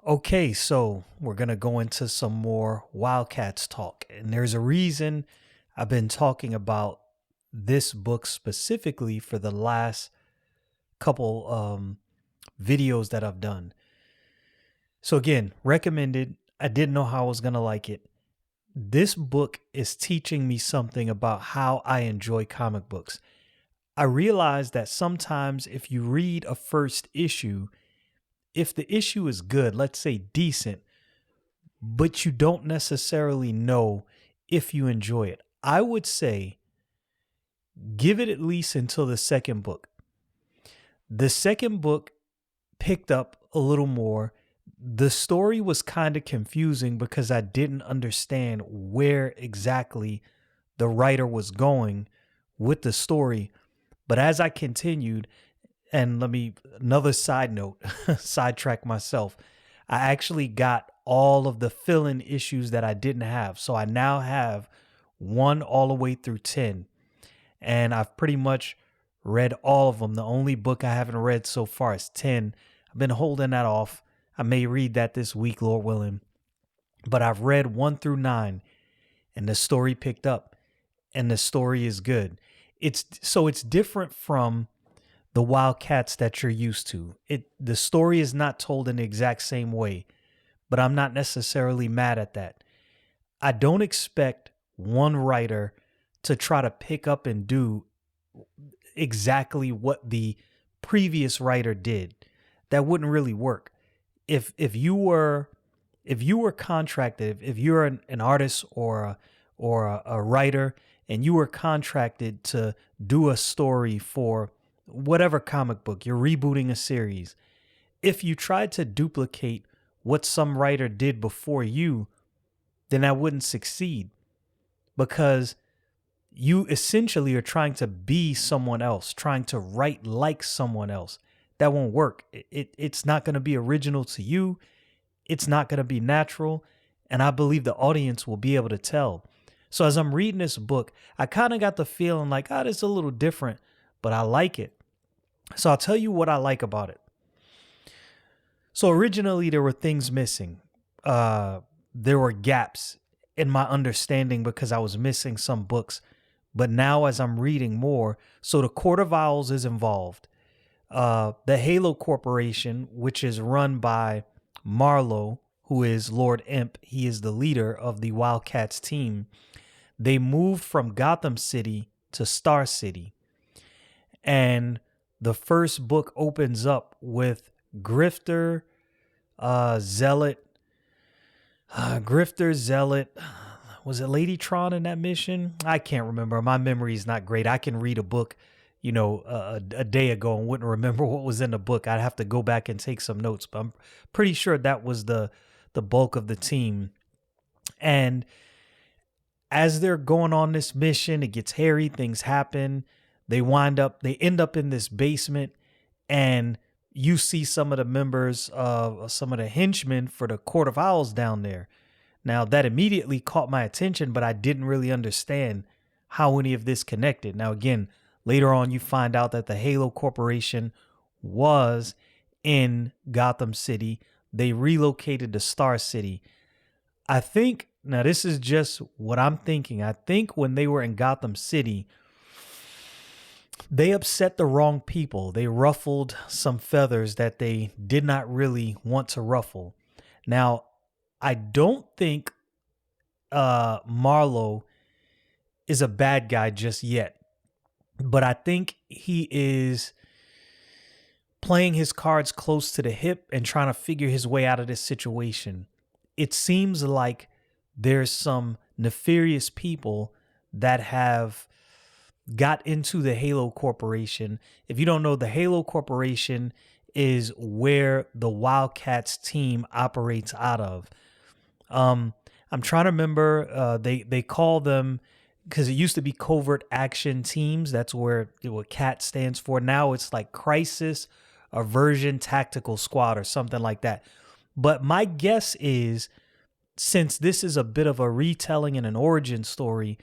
Okay, so we're going to go into some more Wildcats talk. And there's a reason I've been talking about this book specifically for the last couple videos that I've done. So, again, recommended. I didn't know how I was going to like it. This book is teaching me something about how I enjoy comic books. I realized that sometimes if you read a first issue, if the issue is good, let's say decent, but you don't necessarily know if you enjoy it, I would say give it at least until the second book. The second book picked up a little more. The story was kind of confusing because I didn't understand where exactly the writer was going with the story. But as I continued, and another side note, sidetrack myself, I actually got all of the fill-in issues that I didn't have. So I now have 1 all the way through 10. And I've pretty much read all of them. The only book I haven't read so far is 10. I've been holding that off. I may read that this week, Lord willing. But I've read 1 through 9, and the story picked up, and the story is good. It's different from the Wildcats that you're used to. The story is not told in the exact same way, but I'm not necessarily mad at that. I don't expect one writer to try to pick up and do exactly what the previous writer did. That wouldn't really work. If you were contracted, if you're an artist or a writer and you were contracted to do a story for whatever comic book, you're rebooting a series. If you tried to duplicate what some writer did before you, then that wouldn't succeed, because you essentially are trying to be someone else, trying to write like someone else. That won't work. It's not going to be original to you. It's not going to be natural. And I believe the audience will be able to tell. So as I'm reading this book, I kind of got the feeling like, this is a little different, but I like it. So I'll tell you what I like about it. So originally there were things missing. There were gaps in my understanding because I was missing some books. But now as I'm reading more, so the Court of Owls is involved. The Halo Corporation, which is run by Marlowe, who is Lord Imp. He is the leader of the Wildcats team. They moved from Gotham City to Star City. And the first book opens up with Grifter, Zealot. Was it Lady Tron in that mission? I can't remember. My memory is not great. I can read a book, a day ago and wouldn't remember what was in the book. I'd have to go back and take some notes, but I'm pretty sure that was the bulk of the team. And as they're going on this mission, it gets hairy, things happen. They end up in this basement, and you see some of the members of some of the henchmen for the Court of Owls down there. Now, that immediately caught my attention, but I didn't really understand how any of this connected. Now, again, later on, you find out that the Halo Corporation was in Gotham City. They relocated to Star City. I think, now this is just what I'm thinking. I think when they were in Gotham City, they upset the wrong people. They ruffled some feathers that they did not really want to ruffle. Now, I don't think Marlowe is a bad guy just yet, but I think he is playing his cards close to the hip and trying to figure his way out of this situation. It seems like there's some nefarious people that have got into the Halo Corporation. If you don't know, the Halo Corporation is where the Wildcats team operates out of. I'm trying to remember, they call them, because it used to be Covert Action Teams. That's what CAT stands for. Now it's like Crisis Aversion Tactical Squad or something like that. But my guess is, since this is a bit of a retelling and an origin story,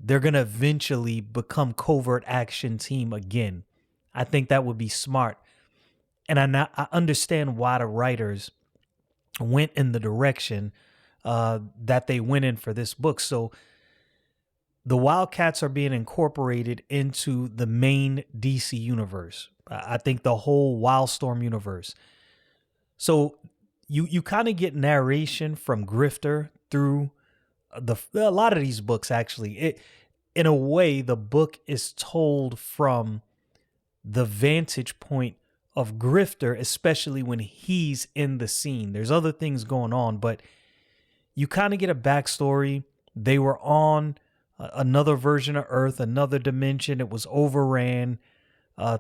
they're going to eventually become Covert Action Team again. I think that would be smart. And I understand why the writers went in the direction that they went in for this book. So the Wildcats are being incorporated into the main DC universe. I think the whole Wildstorm universe. So you kind of get narration from Grifter through a lot of these books. Actually, in a way, the book is told from the vantage point of Grifter, especially when he's in the scene. There's other things going on, but you kind of get a backstory. They were on another version of Earth, another dimension. It was overran.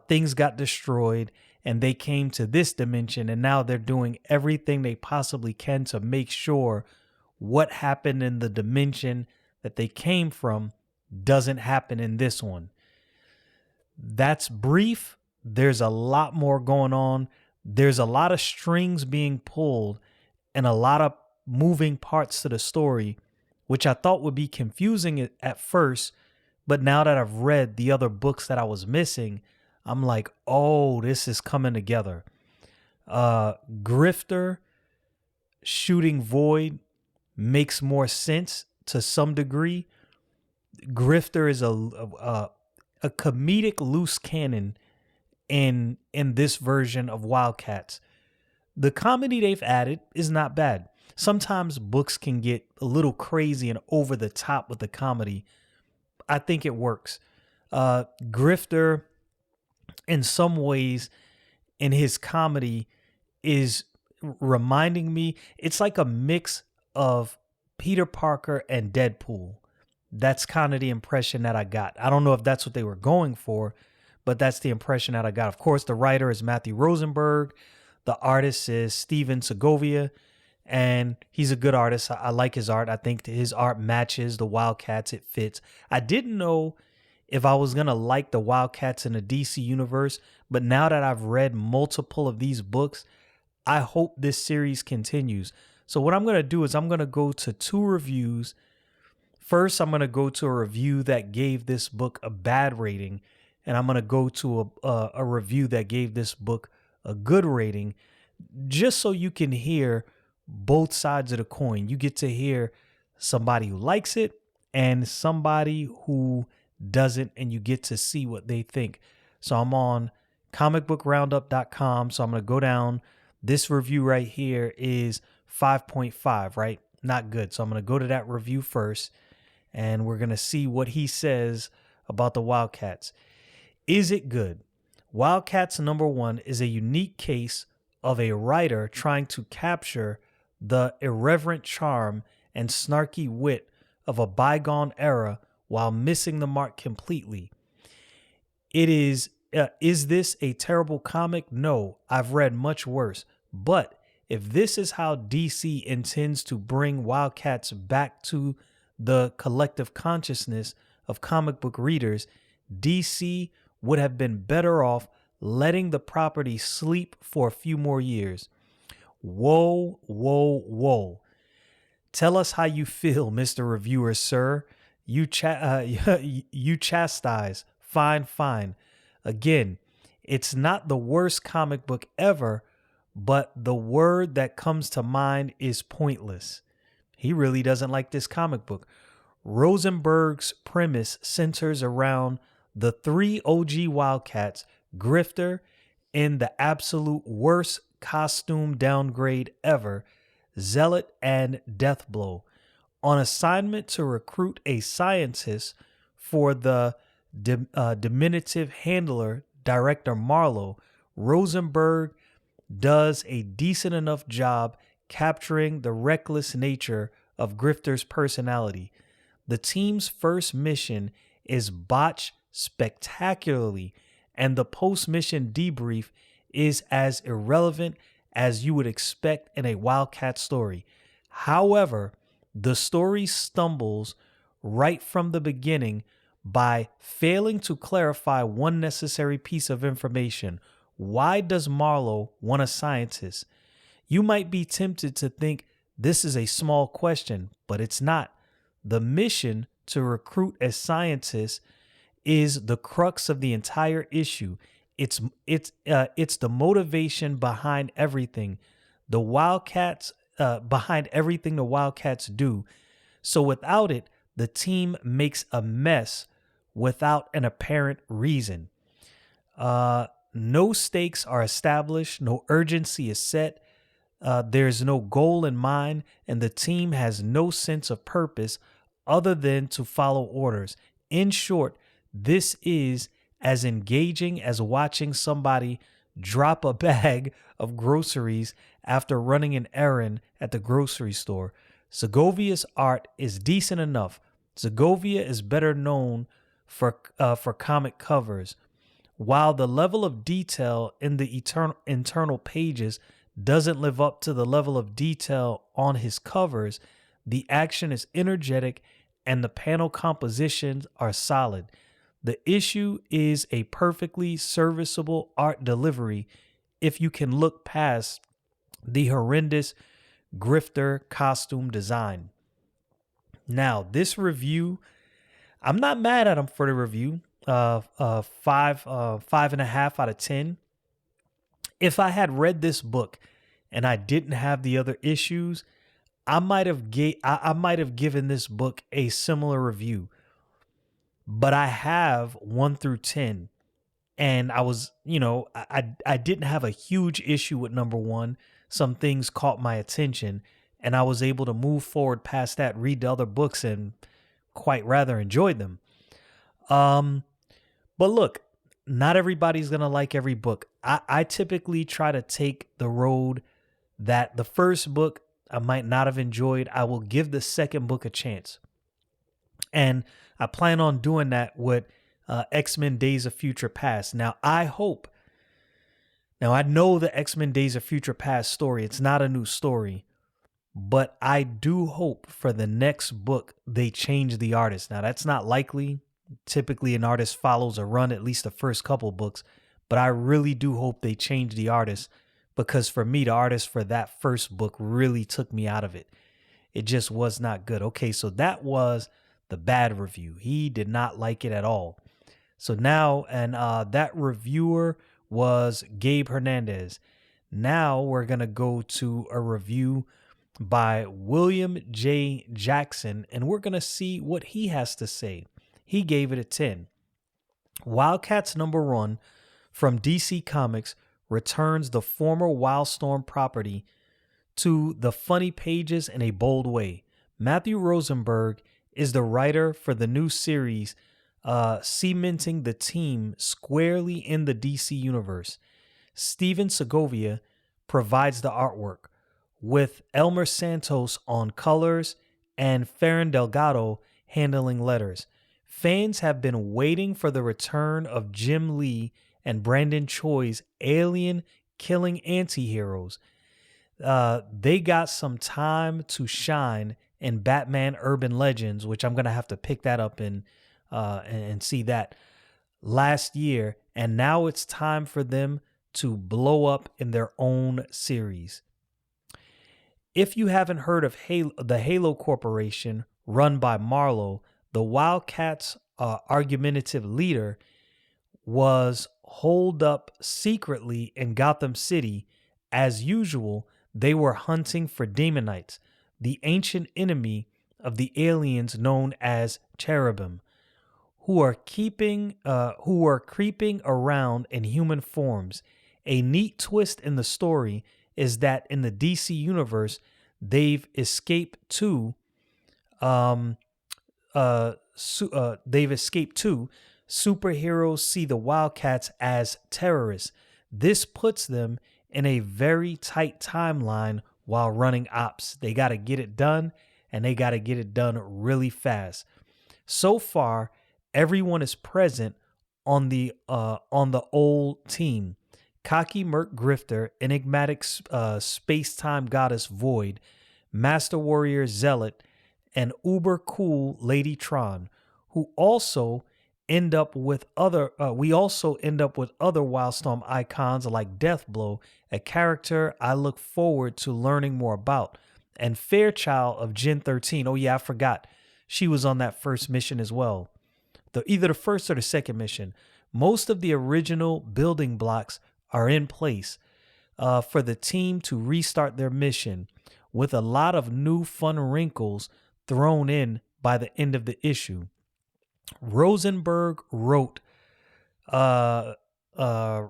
Things got destroyed, and they came to this dimension, and now they're doing everything they possibly can to make sure what happened in the dimension that they came from doesn't happen in this one. That's brief. There's a lot more going on. There's a lot of strings being pulled and a lot of moving parts to the story, which I thought would be confusing at first. But now that I've read the other books that I was missing, I'm like, oh, this is coming together. Grifter shooting Void makes more sense to some degree. Grifter is a comedic loose cannon in this version of Wildcats. The comedy they've added is not bad. Sometimes books can get a little crazy and over the top with the comedy. I think it works. Grifter, in some ways, in his comedy, is reminding me, it's like a mix of Peter Parker and Deadpool. That's kind of the impression that I got. I don't know if that's what they were going for, but that's the impression that I got. Of course, the writer is Matthew Rosenberg. The artist is Steven Segovia, and he's a good artist. I like his art. I think his art matches the Wildcats. It fits. I didn't know if I was going to like the Wildcats in the DC universe, but now that I've read multiple of these books, I hope this series continues. So what I'm going to do is I'm going to go to 2 reviews. First, I'm going to go to a review that gave this book a bad rating, and I'm going to go to a review that gave this book a good rating, just so you can hear both sides of the coin. You get to hear somebody who likes it and somebody who doesn't, and you get to see what they think. So I'm on comicbookroundup.com. So I'm going to go down. This review right here is 5.5, right? Not good. So I'm going to go to that review first, and we're going to see what he says about the Wildcats. Is it good? Wildcats #1 is a unique case of a writer trying to capture the irreverent charm and snarky wit of a bygone era while missing the mark completely. Is this a terrible comic? No, I've read much worse. But if this is how DC intends to bring Wildcats back to the collective consciousness of comic book readers, DC would have been better off letting the property sleep for a few more years. Whoa, whoa, whoa. Tell us how you feel, Mr. Reviewer, sir. You chastise. Fine, fine. Again, it's not the worst comic book ever, but the word that comes to mind is pointless. He really doesn't like this comic book. Rosenberg's premise centers around the 3 OG Wildcats, Grifter in the absolute worst costume downgrade ever, Zealot and Deathblow, on assignment to recruit a scientist for the diminutive handler, Director Marlowe. Rosenberg does a decent enough job capturing the reckless nature of Grifter's personality. The team's first mission is botched spectacularly, and the post-mission debrief is as irrelevant as you would expect in a Wildcat story. However, the story stumbles right from the beginning by failing to clarify one necessary piece of information. Why does Marlowe want a scientist? You might be tempted to think this is a small question, but it's not. The mission to recruit a scientist is the crux of the entire issue. It's the motivation behind everything. The Wildcats behind everything the Wildcats do. So without it, the team makes a mess without an apparent reason. No stakes are established, no urgency is set, there's no goal in mind, and the team has no sense of purpose other than to follow orders. In short, this is as engaging as watching somebody drop a bag of groceries after running an errand at the grocery store. Segovia's art is decent enough. Segovia is better known for comic covers. While the level of detail in the internal pages doesn't live up to the level of detail on his covers, the action is energetic and the panel compositions are solid. The issue is a perfectly serviceable art delivery if you can look past the horrendous grifter costume design. Now, this review, I'm not mad at him for the review. 5.5 out of 10. If I had read this book and I didn't have the other issues, I might have given this book a similar review. But I have 1 through 10, and I was, I didn't have a huge issue with number 1. Some things caught my attention, and I was able to move forward past that, read the other books, and quite rather enjoyed them. But look, not everybody's going to like every book. I typically try to take the road that the first book I might not have enjoyed. I will give the second book a chance. And I plan on doing that with X-Men Days of Future Past. Now, I know the X-Men Days of Future Past story. It's not a new story. But I do hope for the next book they change the artist. Now, that's not likely. Typically, an artist follows a run, at least the first couple books. But I really do hope they change the artist, because for me, the artist for that first book really took me out of it. It just was not good. Okay, so that was the bad review. He did not like it at all. So now, and that reviewer was Gabe Hernandez. Now we're going to go to a review by William J. Jackson, and we're going to see what he has to say. He gave it a 10. Wildcats number 1 from DC Comics returns the former Wildstorm property to the funny pages in a bold way. Matthew Rosenberg is the writer for the new series, cementing the team squarely in the DC universe. Steven Segovia provides the artwork, with Elmer Santos on colors and Ferran Delgado handling letters. Fans have been waiting for the return of Jim Lee and Brandon Choi's alien-killing anti-heroes. They got some time to shine in Batman Urban Legends, which I'm going to have to pick that up and see that last year. And now it's time for them to blow up in their own series. If you haven't heard of the Halo Corporation, run by Marlowe, the Wildcats' argumentative leader was holed up secretly in Gotham City. As usual, they were hunting for Demonites, the ancient enemy of the aliens known as cherubim, who are creeping around in human forms. A neat twist in the story is that in the DC universe, they've escaped too. Superheroes see the Wildcats as terrorists. This puts them in a very tight timeline while running ops. They got to get it done, and they got to get it done really fast. So far, everyone is present on the old team. Cocky Merc Grifter, enigmatic space-time goddess Void, Master Warrior Zealot, and uber cool Lady Tron, who also end up with other Wildstorm icons like Deathblow, a character I look forward to learning more about, and Fairchild of Gen 13. Oh yeah, I forgot. She was on that first mission as well. Either the first or the second mission. Most of the original building blocks are in place for the team to restart their mission, with a lot of new fun wrinkles thrown in by the end of the issue. Rosenberg uh, uh,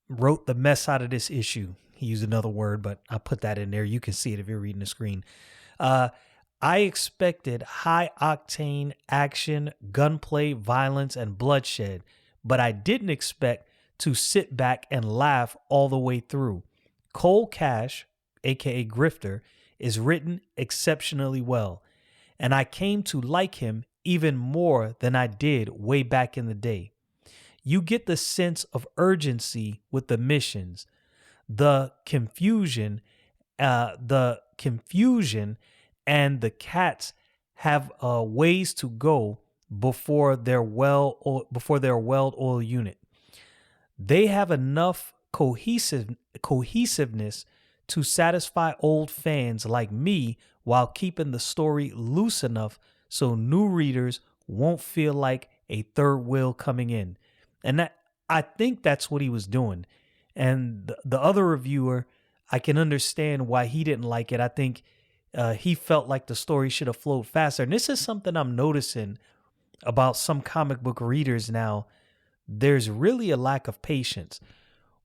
wrote the mess out of this issue. He used another word, but I put that in there. You can see it if you're reading the screen. Uh, I expected high octane action, gunplay, violence, and bloodshed, but I didn't expect to sit back and laugh all the way through. Cole Cash, aka Grifter, is written exceptionally well, and I came to like him even more than I did way back in the day. You get the sense of urgency with the missions, the confusion, the confusion, and the cats have ways to go before their well-oiled unit. They have enough cohesiveness to satisfy old fans like me while keeping the story loose enough so new readers won't feel like a third wheel coming in. And that, I think that's what he was doing. And the other reviewer, I can understand why he didn't like it. I think he felt like the story should have flowed faster. And this is something I'm noticing about some comic book readers now. There's really a lack of patience.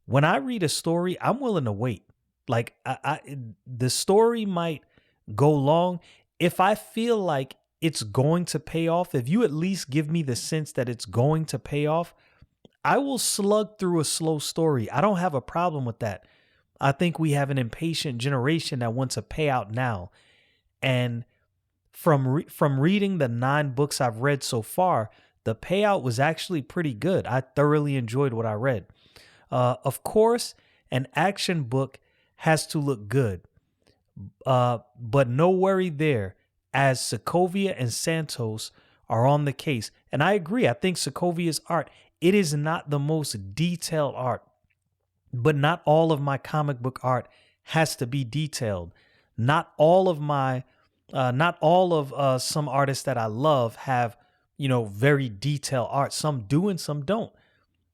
When I read a story, I'm willing to wait. Like the story might go long. If I feel like it's going to pay off, if you at least give me the sense that it's going to pay off, I will slug through a slow story. I don't have a problem with that. I think we have an impatient generation that wants a payout now. And from reading the 9 books I've read so far, the payout was actually pretty good. I thoroughly enjoyed what I read. Of course, an action book has to look good, but no worry there, as Sokovia and Santos are on the case. And I agree. I think Sokovia's art, it is not the most detailed art, but not all of my comic book art has to be detailed. Not all of some artists that I love have, very detailed art. Some do and some don't.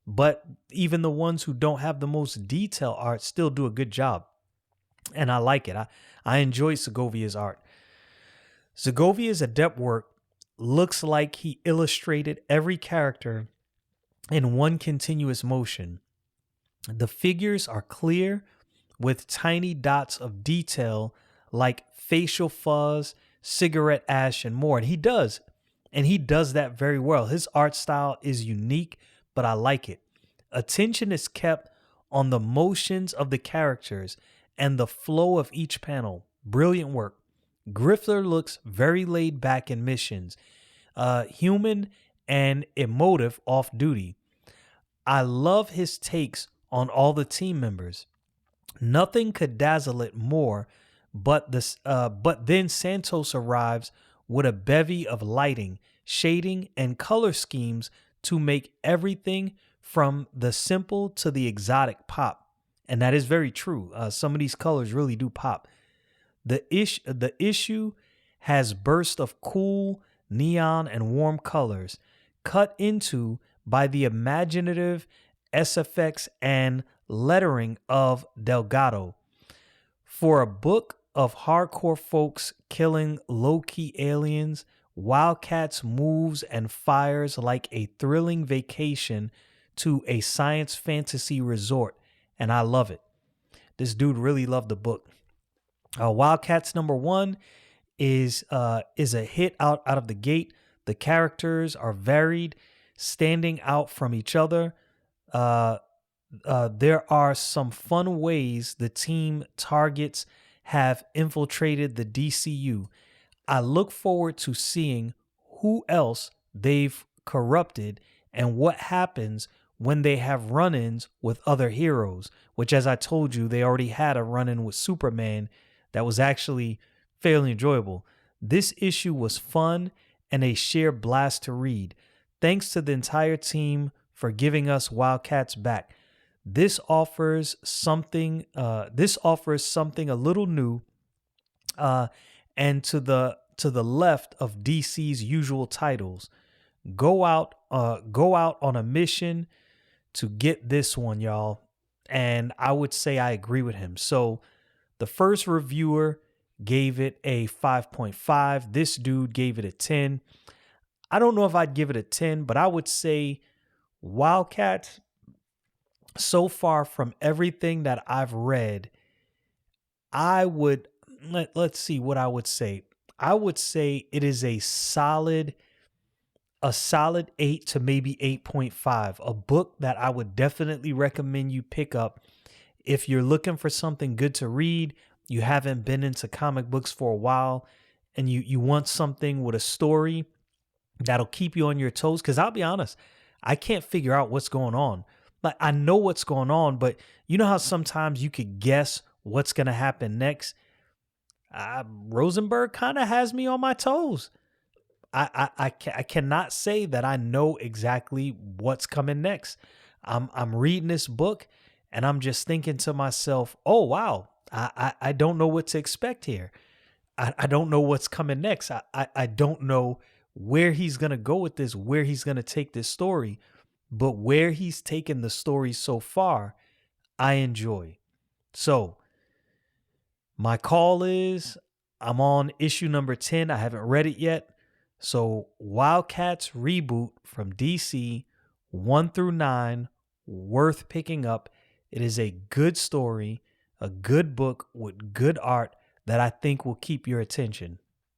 But even the ones who don't have the most detailed art still do a good job. And I like it. I enjoy Segovia's art. Segovia's adept work looks like he illustrated every character in one continuous motion. The figures are clear with tiny dots of detail like facial fuzz, cigarette ash, and more. And he does that very well. His art style is unique, but I like it. Attention is kept on the motions of the characters and the flow of each panel. Brilliant work. Grifter looks very laid back in missions, human and emotive off duty. I love his takes on all the team members. Nothing could dazzle it more, but then Santos arrives with a bevy of lighting, shading, and color schemes to make everything from the simple to the exotic pop. And that is very true. Some of these colors really do pop. The issue has bursts of cool, neon, and warm colors cut into by the imaginative SFX and lettering of Delgado. For a book of hardcore folks killing low-key aliens, Wildcats moves and fires like a thrilling vacation to a science fantasy resort, and I love it. This dude really loved the book. Wildcats #1 is a hit out of the gate. The characters are varied, standing out from each other. There are some fun ways the team targets have infiltrated the DCU. I look forward to seeing who else they've corrupted and what happens when they have run-ins with other heroes, which, as I told you, they already had a run-in with Superman that was actually fairly enjoyable. This issue was fun and a sheer blast to read. Thanks to the entire team for giving us Wildcats back. This offers something a little new, and to the left of DC's usual titles. Go out on a mission to get this one, y'all. And I would say I agree with him. So the first reviewer, gave it a 5.5. This dude gave it a 10. I don't know if I'd give it a 10, but I would say Wildcats, so far from everything that I've read, I would let's see what I would say. I would say it is a solid 8 to maybe 8.5. A book that I would definitely recommend you pick up if you're looking for something good to read, you haven't been into comic books for a while, and you want something with a story that'll keep you on your toes. Because I'll be honest, I can't figure out what's going on. Like, I know what's going on, but you know how sometimes you could guess what's going to happen next? Rosenberg kind of has me on my toes. I cannot say that I know exactly what's coming next. I'm reading this book and I'm just thinking to myself, oh wow, I don't know what to expect here. I don't know what's coming next. I don't know where he's gonna go with this, where he's gonna take this story, but where he's taken the story so far, I enjoy. So my call is I'm on issue number 10. I haven't read it yet. So Wildcats reboot from DC 1 through 9, worth picking up. It is a good story, a good book with good art that I think will keep your attention.